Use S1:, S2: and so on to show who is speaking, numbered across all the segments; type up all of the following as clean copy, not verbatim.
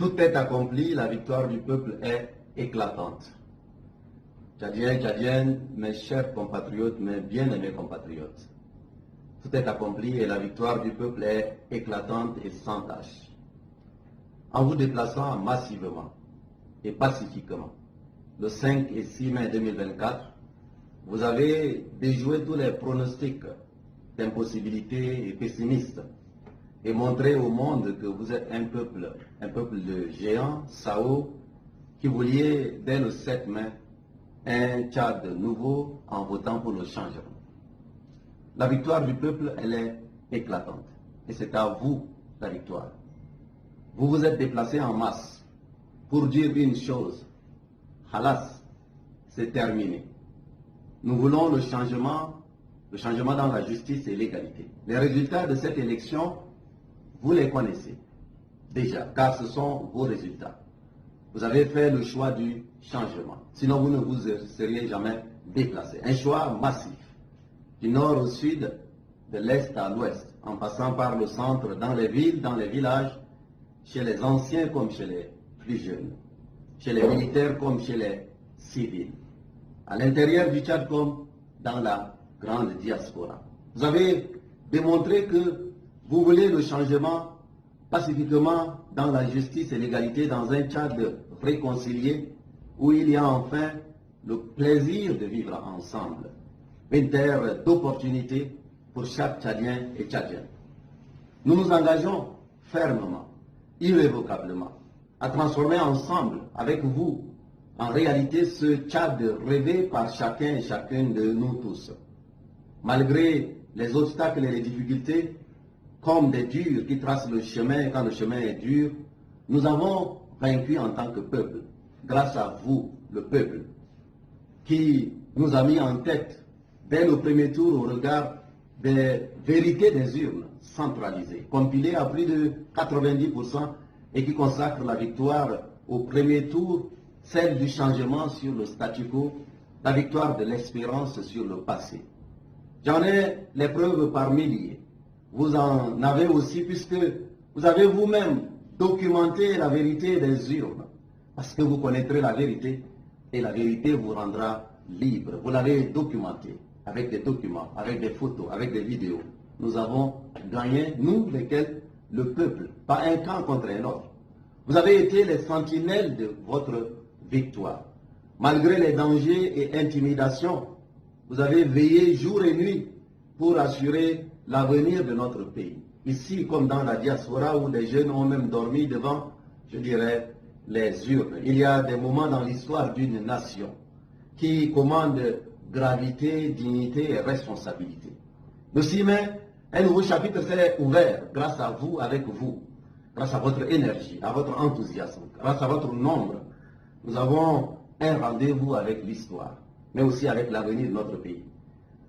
S1: Tout est accompli, la victoire du peuple est éclatante. Tchadiens, Tchadiennes, mes chers compatriotes, mes bien-aimés compatriotes, tout est accompli et la victoire du peuple est éclatante et sans tâche. En vous déplaçant massivement et pacifiquement, le 5 et 6 mai 2024, vous avez déjoué tous les pronostics d'impossibilité et pessimistes et montré au monde que vous êtes un peuple de géants, Sao, qui vouliez dès le 7 mai un Tchad nouveau en votant pour le changement. La victoire du peuple, elle est éclatante. Et c'est à vous la victoire. Vous vous êtes déplacés en masse pour dire une chose. Halas, c'est terminé. Nous voulons le changement dans la justice et l'égalité. Les résultats de cette élection, vous les connaissez déjà, car ce sont vos résultats. Vous avez fait le choix du changement. Sinon, vous ne vous seriez jamais déplacé. Un choix massif, du nord au sud, de l'est à l'ouest, en passant par le centre, dans les villes, dans les villages, chez les anciens comme chez les plus jeunes, chez les militaires comme chez les civils, à l'intérieur du Tchad comme dans la grande diaspora. Vous avez démontré que vous voulez le changement pacifiquement dans la justice et l'égalité, dans un Tchad réconcilié où il y a enfin le plaisir de vivre ensemble. Une terre d'opportunités pour chaque Tchadien et Tchadienne. Nous nous engageons fermement, irrévocablement, à transformer ensemble, avec vous, en réalité ce Tchad rêvé par chacun et chacune de nous tous. Malgré les obstacles et les difficultés, comme des durs qui tracent le chemin, et quand le chemin est dur, nous avons vaincu en tant que peuple, grâce à vous, le peuple, qui nous a mis en tête dès le premier tour au regard des vérités des urnes centralisées, compilées à plus de 90% et qui consacrent la victoire au premier tour, celle du changement sur le statu quo, la victoire de l'espérance sur le passé. J'en ai les preuves par milliers. Vous en avez aussi puisque vous avez vous-même documenté la vérité des urnes, parce que vous connaîtrez la vérité et la vérité vous rendra libre. Vous l'avez documenté avec des documents, avec des photos, avec des vidéos. Nous avons gagné, nous lesquels, le peuple, pas un camp contre un autre. Vous avez été les sentinelles de votre victoire. Malgré les dangers et intimidations, vous avez veillé jour et nuit pour assurer l'avenir de notre pays. Ici, comme dans la diaspora où les jeunes ont même dormi devant, je dirais, les urnes. Il y a des moments dans l'histoire d'une nation qui commandent gravité, dignité et responsabilité. Le 6 mai, un nouveau chapitre s'est ouvert grâce à vous, avec vous, grâce à votre énergie, à votre enthousiasme, grâce à votre nombre. Nous avons un rendez-vous avec l'histoire, mais aussi avec l'avenir de notre pays.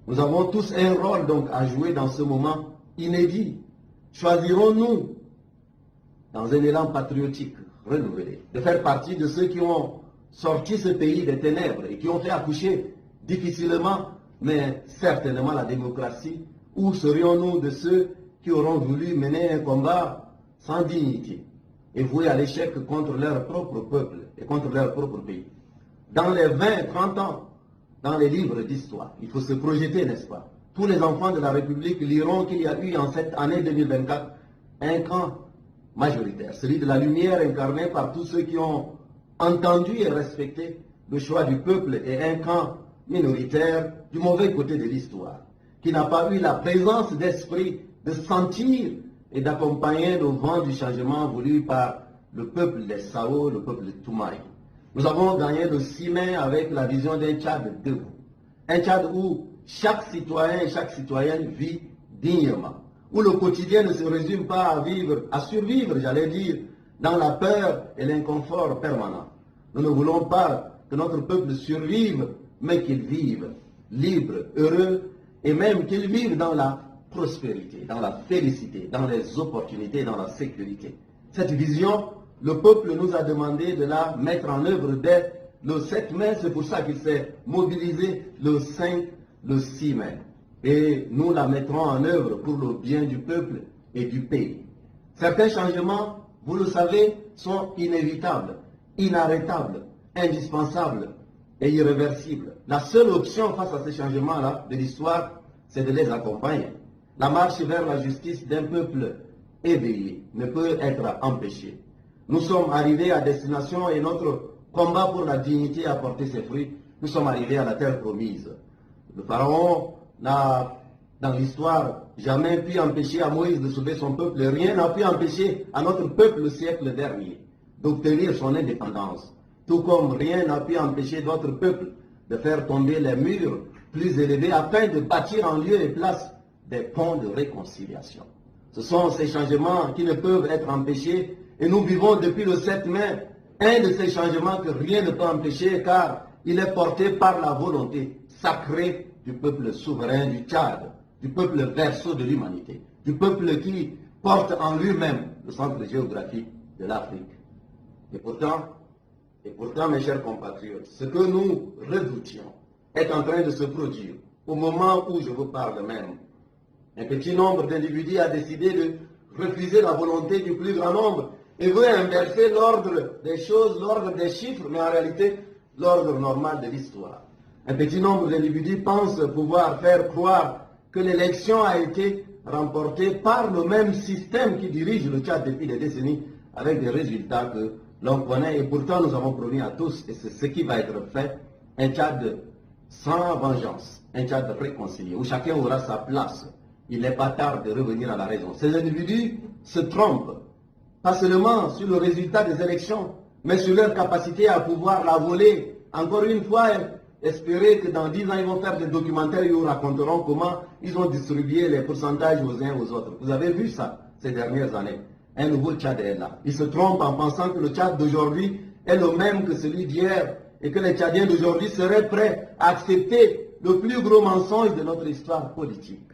S1: Nous avons tous un rôle donc à jouer dans ce moment inédit. Choisirons-nous, dans un élan patriotique renouvelé, de faire partie de ceux qui ont sorti ce pays des ténèbres et qui ont fait accoucher difficilement, mais certainement la démocratie, ou serions-nous de ceux qui auront voulu mener un combat sans dignité et voué à l'échec contre leur propre peuple et contre leur propre pays? Dans les 20-30 ans, dans les livres d'histoire, il faut se projeter, n'est-ce pas? Tous les enfants de la République liront qu'il y a eu en cette année 2024 un camp majoritaire, celui de la lumière incarné par tous ceux qui ont entendu et respecté le choix du peuple, et un camp minoritaire du mauvais côté de l'histoire, qui n'a pas eu la présence d'esprit de sentir et d'accompagner le vent du changement voulu par le peuple des Sao, le peuple de Toumaï. Nous avons gagné le 6 mai avec la vision d'un Tchad debout. Un Tchad où chaque citoyen et chaque citoyenne vit dignement, où le quotidien ne se résume pas à survivre, j'allais dire, dans la peur et l'inconfort permanent. Nous ne voulons pas que notre peuple survive, mais qu'il vive libre, heureux, et même qu'il vive dans la prospérité, dans la félicité, dans les opportunités, dans la sécurité. Cette vision, le peuple nous a demandé de la mettre en œuvre dès le 7 mai, c'est pour ça qu'il s'est mobilisé le 5, le 6 mai. Et nous la mettrons en œuvre pour le bien du peuple et du pays. Certains changements vous le savez, sont inévitables, inarrêtables, indispensables et irréversibles. La seule option face à ces changements-là de l'histoire, c'est de les accompagner. La marche vers la justice d'un peuple éveillé ne peut être empêchée. Nous sommes arrivés à destination et notre combat pour la dignité a porté ses fruits. Nous sommes arrivés à la terre promise. Le pharaon n'a, dans l'histoire, jamais pu empêcher à Moïse de sauver son peuple. Rien n'a pu empêcher à notre peuple le siècle dernier d'obtenir son indépendance. Tout comme rien n'a pu empêcher d'autres peuples de faire tomber les murs plus élevés afin de bâtir en lieu et place des ponts de réconciliation. Ce sont ces changements qui ne peuvent être empêchés et nous vivons depuis le 7 mai un de ces changements que rien ne peut empêcher car il est porté par la volonté sacrée du peuple souverain du Tchad, du peuple verso de l'humanité, du peuple qui porte en lui-même le centre géographique de l'Afrique. Et pourtant, mes chers compatriotes, ce que nous redoutions est en train de se produire au moment où je vous parle même. Un petit nombre d'individus a décidé de refuser la volonté du plus grand nombre et veut inverser l'ordre des choses, l'ordre des chiffres, mais en réalité, l'ordre normal de l'histoire. Un petit nombre d'individus pensent pouvoir faire croire que l'élection a été remportée par le même système qui dirige le Tchad depuis des décennies, avec des résultats que l'on connaît. Et pourtant, nous avons promis à tous, et c'est ce qui va être fait, un Tchad sans vengeance, un Tchad réconcilié, où chacun aura sa place. Il n'est pas tard de revenir à la raison. Ces individus se trompent, pas seulement sur le résultat des élections, mais sur leur capacité à pouvoir la voler. Encore une fois, espérer que dans 10 ans, ils vont faire des documentaires et ils vous raconteront comment ils ont distribué les pourcentages aux uns aux autres. Vous avez vu ça ces dernières années. Un nouveau Tchad est là. Ils se trompent en pensant que le Tchad d'aujourd'hui est le même que celui d'hier et que les Tchadiens d'aujourd'hui seraient prêts à accepter le plus gros mensonge de notre histoire politique.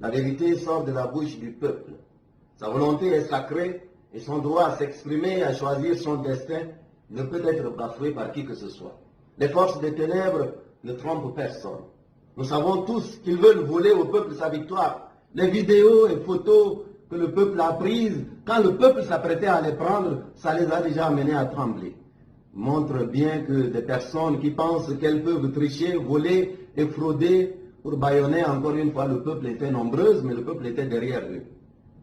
S1: La vérité sort de la bouche du peuple. Sa volonté est sacrée et son droit à s'exprimer et à choisir son destin ne peut être bafoué par qui que ce soit. Les forces des ténèbres ne trompent personne. Nous savons tous qu'ils veulent voler au peuple sa victoire. Les vidéos et photos que le peuple a prises, quand le peuple s'apprêtait à les prendre, ça les a déjà amenés à trembler. Montre bien que des personnes qui pensent qu'elles peuvent tricher, voler et frauder pour bâillonner encore une fois le peuple était nombreuse, mais le peuple était derrière eux.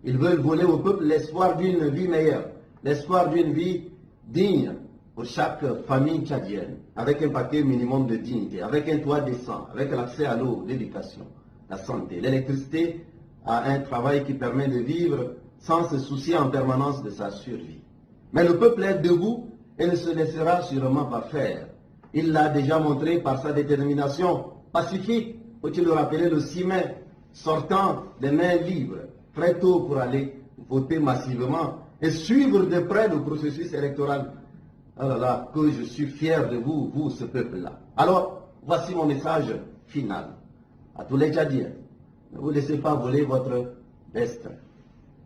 S1: Ils veulent voler au peuple l'espoir d'une vie meilleure, l'espoir d'une vie digne pour chaque famille tchadienne, avec un paquet minimum de dignité, avec un toit décent, avec l'accès à l'eau, l'éducation, la santé, l'électricité, à un travail qui permet de vivre sans se soucier en permanence de sa survie. Mais le peuple est debout et ne se laissera sûrement pas faire. Il l'a déjà montré par sa détermination pacifique, faut-il le rappeler, le 6 mai, sortant des mains libres, très tôt pour aller voter massivement et suivre de près le processus électoral. Oh là là, que je suis fier de vous, vous, ce peuple-là. Alors, voici mon message final à tous les Tchadiens. Ne vous laissez pas voler votre destin.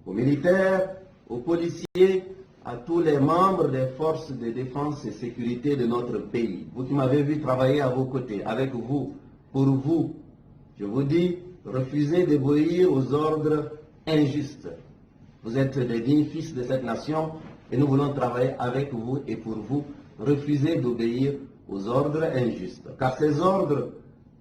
S1: Aux militaires, aux policiers, à tous les membres des forces de défense et sécurité de notre pays. Vous qui m'avez vu travailler à vos côtés, avec vous, pour vous, je vous dis, refusez d'obéir aux ordres injustes. Vous êtes des dignes fils de cette nation et nous voulons travailler avec vous et pour vous. Refusez d'obéir aux ordres injustes. Car ces ordres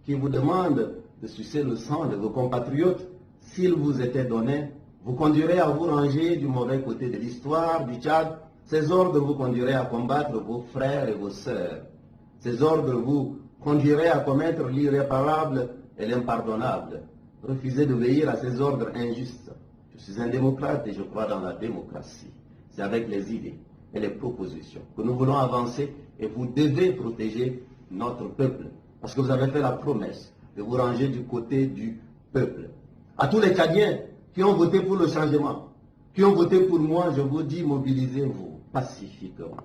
S1: qui vous demandent de sucer le sang de vos compatriotes, s'ils vous étaient donnés, vous conduiraient à vous ranger du mauvais côté de l'histoire du Tchad. Ces ordres vous conduiraient à combattre vos frères et vos sœurs. Ces ordres vous conduiraient à commettre l'irréparable et l'impardonnable. Refusez d'obéir à ces ordres injustes. Je suis un démocrate et je crois dans la démocratie. C'est avec les idées et les propositions que nous voulons avancer et vous devez protéger notre peuple. Parce que vous avez fait la promesse de vous ranger du côté du peuple. À tous les Tchadiens qui ont voté pour le changement, qui ont voté pour moi, je vous dis, mobilisez-vous pacifiquement.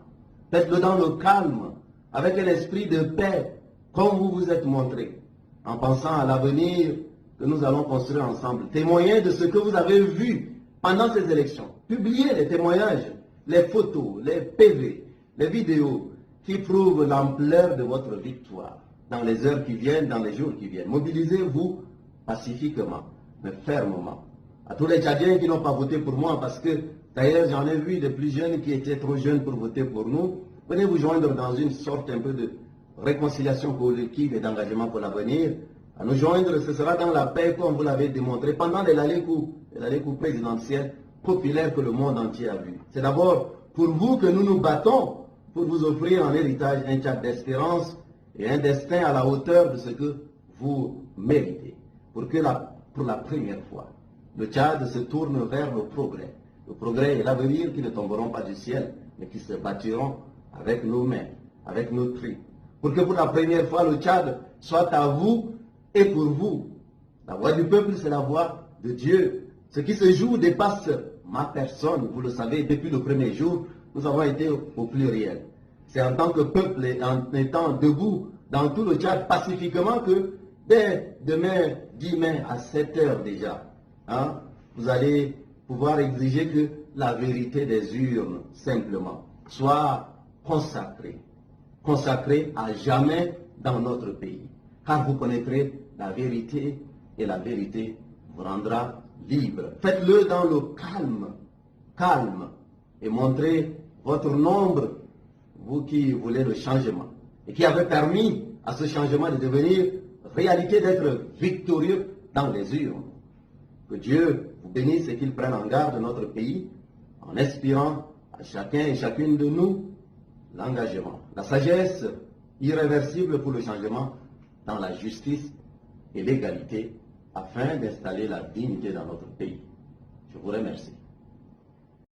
S1: Faites-le dans le calme, avec un esprit de paix, comme vous vous êtes montré, en pensant à l'avenir que nous allons construire ensemble. Témoignez de ce que vous avez vu pendant ces élections. Publiez les témoignages, les photos, les PV, les vidéos qui prouvent l'ampleur de votre victoire dans les heures qui viennent, dans les jours qui viennent. Mobilisez-vous pacifiquement, mais fermement, À tous les Tchadiens qui n'ont pas voté pour moi, parce que d'ailleurs j'en ai vu des plus jeunes qui étaient trop jeunes pour voter pour nous, venez vous joindre dans une sorte un peu de réconciliation collective et d'engagement pour l'avenir. À nous joindre, ce sera dans la paix, comme vous l'avez démontré, pendant les coups présidentiels populaires que le monde entier a vu. C'est d'abord pour vous que nous nous battons, pour vous offrir en héritage un Tchad d'espérance et un destin à la hauteur de ce que vous méritez. Pour la première fois, le Tchad se tourne vers le progrès. Le progrès et l'avenir qui ne tomberont pas du ciel, mais qui se bâtiront avec nos mains, avec nos tripes. Pour que pour la première fois, le Tchad soit à vous et pour vous. La voix du peuple, c'est la voix de Dieu. Ce qui se joue dépasse ma personne. Vous le savez, depuis le premier jour, nous avons été au pluriel. C'est en tant que peuple et en étant debout dans tout le Tchad pacifiquement que dès demain, 10 mai à 7 heures déjà, vous allez pouvoir exiger que la vérité des urnes, simplement, soit consacrée à jamais dans notre pays. Car vous connaîtrez la vérité et la vérité vous rendra libre. Faites-le dans le calme, et montrez votre nombre, vous qui voulez le changement, et qui avez permis à ce changement de devenir réalité, d'être victorieux dans les urnes. Que Dieu vous bénisse et qu'il prenne en garde notre pays, en inspirant à chacun et chacune de nous l'engagement, la sagesse irréversible pour le changement dans la justice et l'égalité, afin d'installer la dignité dans notre pays. Je vous remercie.